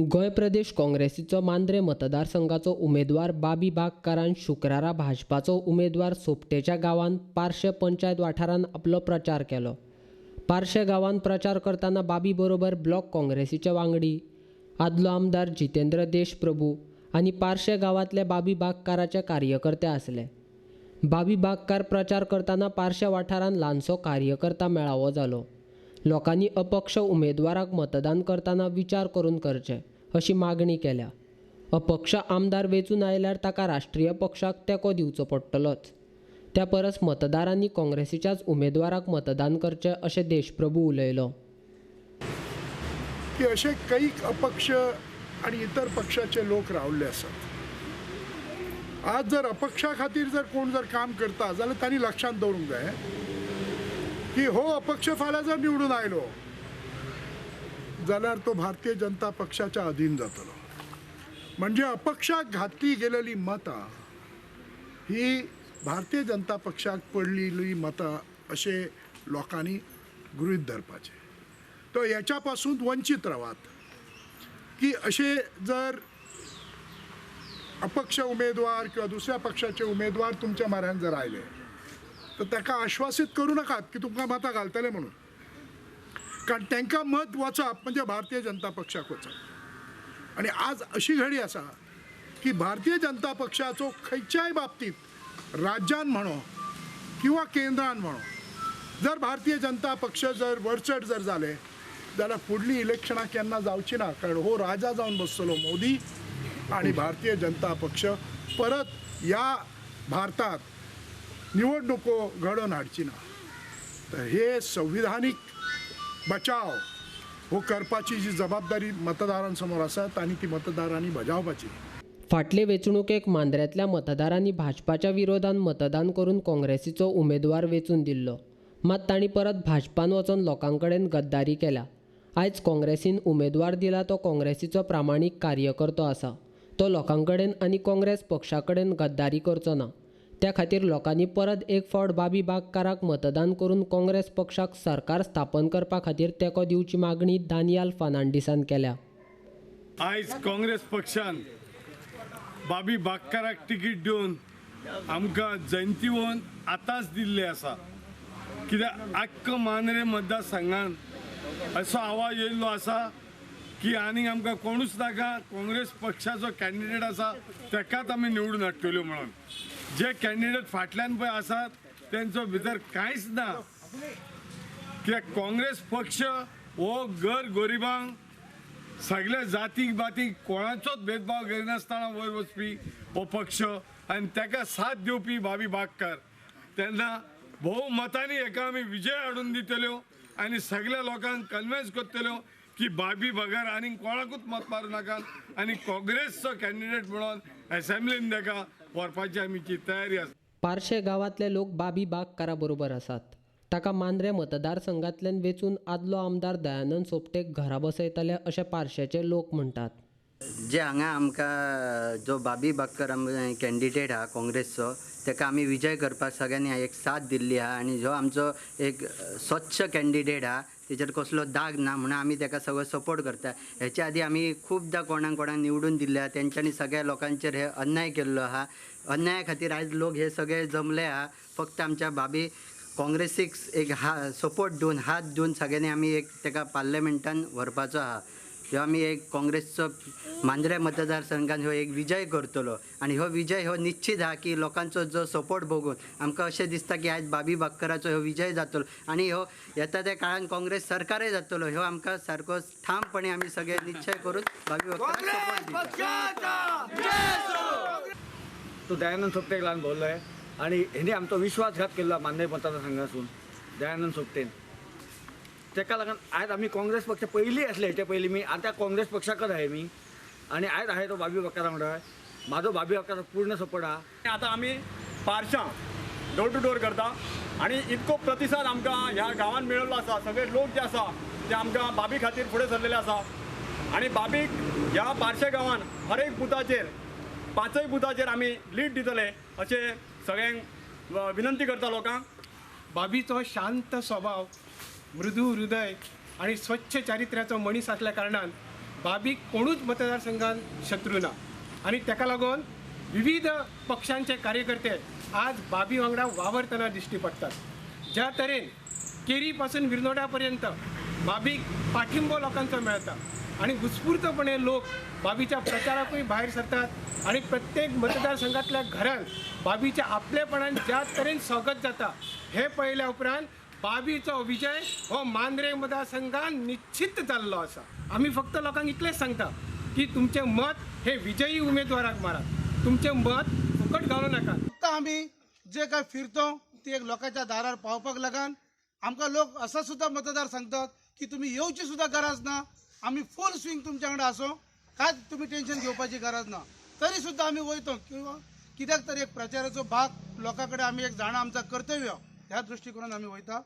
गोंय प्रदेश काँग्रेसीचो मांद्रे मतदारसंघाचो उमेदवार बाबी बागकारान शुक्रारा भाजपाचो उमेदवार सोपटेच्या गांवांत पार्शे पंचायत वाठारांत आपलो प्रचार केलो। पार्शे गांवांत प्रचार करतना बाबी बरोबर ब्लॉक काँग्रेसीचे वांगडी, आदलो आमदार जितेंद्र देशप्रभू आनी पार्शे गांवांतले बाबी बागकाराचे कार्यकर्ते आसले। बाबी बागकार प्रचार करतना पार्शे वाठारांत ल्हानसो कार्यकर्ता मेळावो जालो। लोकांनी अपक्ष उमेदवाराक मतदान करतना विचार करून करचे अशी मागणी केल्या। अपक्ष आमदार वेंचून आयल्यार ताका राष्ट्रीय पक्षाक तेंको दिवचो पडटलोच। त्या परस मतदारांनी काँग्रेसीच्याच उमेदवाराक मतदान करचे अशें देशप्रभू उलयलो। की असे कैक अपक्ष आणि इतर पक्षाचे लोक रावले असतात। आज जर अपक्षा खातीर जर कोण जर काम करता जाल्यार तांणी लक्षात दवरूंक जाय की हो अपक्ष फाल्यां जर निवडून आयलो जाल्यार तो भारतीय जनता पक्षाच्या अधीन जातलो। म्हणजे अपक्षाक घातली गेलेली मतां ही भारतीय जनता पक्षाक पडलेली मतां अशे लोकांनी गृहीत धरपाचे। तो याच्या पासून वंचित रावात की असे जर अपक्ष उमेदवार किंवा दुसऱ्या पक्षाचे उमेदवार तुमच्या म्हऱ्यान जर आयले तर ताका आश्वासित करू नकात की तुमकां मतां घालतले म्हणून, कारण तांकां मत वचप म्हणजे भारतीय जनता पक्षाक वचप। आणि आज अशी घडी आसा की भारतीय जनता पक्षाचो खंयच्याय बाबतीत राज्यान म्हणो किंवा केंद्रान म्हणो जर भारतीय जनता पक्ष जर वरचड जर जाले जाल्यार फुडली इलेक्शनां केन्ना जावची ना, कारण हो राजा जावन बसतलो मोदी आणि भारतीय जनता पक्ष परत या भारतात निवडणुको घडोवन हाडची ना। तर हे संविधानीक बचाव हो करपाची जी जबाबदारी मतदारांसमोर आसा आनी ती मतदारांनी बजावपाची। फाटले वेंचणुकेक मांद्र्यातल्या मतदारांनी भाजपाच्या विरोधात मतदान करून काँग्रेसीचो उमेदवार वेंचून दिल्लो, मात तांणी परत भाजपान वचून लोकांकडेन गद्दारी केल्या। आयज काँग्रेसीन उमेदवार दिला तो काँग्रेसीचो प्रामाणीक कार्यकर्तो आसा। तो लोकांकडेन आनी काँग्रेस पक्षाकडेन गद्दारी करचो ना। त्या खातीर लोकांनी परत एक फावट बाबी बागकाराक मतदान करून काँग्रेस पक्षाक सरकार स्थापन करपा खातीर तेंको दिवची मागणी दानियाल फर्नांडिसान केल्या। आयज काँग्रेस पक्षान बाबी बागकाराक तिकीट दिवन आमकां जयंती होवन आतांच दिल्ली आसा। कित्याक आख्खो मांद्रे मतदारसंघांत असो आवाज येयल्लो आसा की आनीक आमकां कोणूच नाका, काँग्रेस पक्षाचो कॅन्डिडेट आसा तेकाच आमी निवडून हाडटल्यो म्हणून। जे कॅन्डिडेट फाटल्यान पळय आसात तेंचो भितर कांयच ना, कित्याक काँग्रेस पक्ष हो गरिबांक सगळ्या जातीक बातीक कोणाचोच भेदभाव करिनासतना वयर वचपी हो पक्ष आनी ताका साथ दिवपी बाबी बागकार। तेन्ना भोव मतांनी हेका आमी विजय हाडून दितल्यो आनी सगळ्या लोकांक कन्विन्स करतल्यो की बाबी बागार आनीक कोणाकूच मत मारूं नाकात आनी काँग्रेसचो कॅन्डिडेट म्हणून असेंब्लीन ताका व्हरपाची आमची तयारी आसा। पार्शे गांवांतले लोक बाबी बागकारा बरोबर आसात। ताका मांद्रे मतदारसंघांतल्यान वेंचून आदलो आमदार दयानंद सोपटेक घरा बसयतले अशें पार्शेचे लोक म्हणटात। जे हांगा आमकां जो बाबी बागकर कॅन्डिडेट हा काँग्रेसचो ताका आमी विजय करपाक सगळ्यांनी एक साथ दिल्ली हा आनी जो आमचो एक स्वच्छ कॅन्डिडेट हा तेचेर कसलो दाग ना म्हणून आमी ताका सगळो सपोर्ट करता। हेच्या आदी आमी खूबदां कोणाक निवडून दिल्ले तेंच्यांनी सगळ्या लोकांचेर हे अन्याय केल्लो हा। अन्याया खातीर आयज लोक हे सगळे जमले हा। फक्त आमच्या बाबी काँग्रेसीक एक सपोर्ट दिवन हात दिवन सगळ्यांनी आमी एक ताका पार्लमेंटान व्हरपाचो हा। ह्यो आमी एक काँग्रेसचो मांद्रे मतदारसंघान हो एक विजय करतलो आनी हो विजय हो निश्चित हा की लोकांचो जो सपोर्ट बघून आमकां अशें दिसता की आयज बाबी बागकाराचो हो विजय जातलो आनी हो येता त्या काळान काँग्रेस सरकारय जातलो। ह्यो आमकां सारको ठामपणे आमी सगळे निश्चय करून बाबी बागकाराक सपोर्ट दिता। तो दयानंद सोपटेक ल्हान भरलो आहे आणि हेणी आमचो विश्वासघात केला मांद्रे मतदारसंघासून दयानंद सोपटेन। तेका लागून आयज आमी काँग्रेस पक्ष पयलीं आसले, हेचे पयलीं मी आतां काँग्रेस पक्षाकच आहे मी आणि आयज आहे तो बाबी बागकारा वांगडा। म्हाजो बाबी बागकारा पूर्ण सपोर्ट हा। आता आम्ही पार्शां डोर टू डोर करता आणि इतको प्रतिसाद आमकां ह्या गांवांत मेळिल्लो आसा। सगळे लोक जे आसा ते आमकां बाबी खातीर फुडें सरलेले आसा आणि बाबीक ह्या पार्शे गांवांत हर एक बुथाचेर 5 बुथाचेर आमी लीड दितले अशें सगळ्यांक विनंती करता लोकांक। बाबीचो शांत स्वभाव, मृदू हृदय आणि स्वच्छ चारित्र्याचो मनीस असल्या कारणान बाबीक कोणूच मतदारसंघात शत्रू ना आणि ताका लागून विविध पक्षांचे कार्यकर्ते आज बाबी वांगडा वावरतना दिश्टी पडटात. ज्या तरेन केरी पासून विरनोड्या पर्यंत बाबीक पाठिंबो लोकांचो मेळटा आणि उत्स्फूर्तपणे लोक बाबीच्या प्रचाराकूय भायर सरतात आणि प्रत्येक मतदारसंघातल्या घरांत बाबीच्या आपलेपणान ज्या तरेन स्वागत जाता हे पळयल्या उपरांत बाबीचो विजय हो मांद्रे मतदारसंघात निश्चित जाल्लो आसा. आमी फक्त लोकांक इतलेंच सांगता की तुमचें मत हे विजयी उमेदवाराक मारात, तुमचें मत फुकट घालू नाका. फक्त आम्ही जे काय फिरतो ते एक लोकांच्या दारार पावपाक लागून आमकां लोक असं सुद्धा मतदार सांगतात की तुम्ही येवची सुद्धा गरज ना, आम्ही फुल स्विंग तुमच्या कडेन आसो, काय तुम्ही टेन्शन घेवपाची गरज ना. तरी सुद्धा आम्ही वयतो किंवा कित्याक तरी एक प्रचाराचो भाग लोकांकडे आम्ही एक जाणं आमचा कर्तव्य ह्या दृष्टिकोनान आम्ही वयता.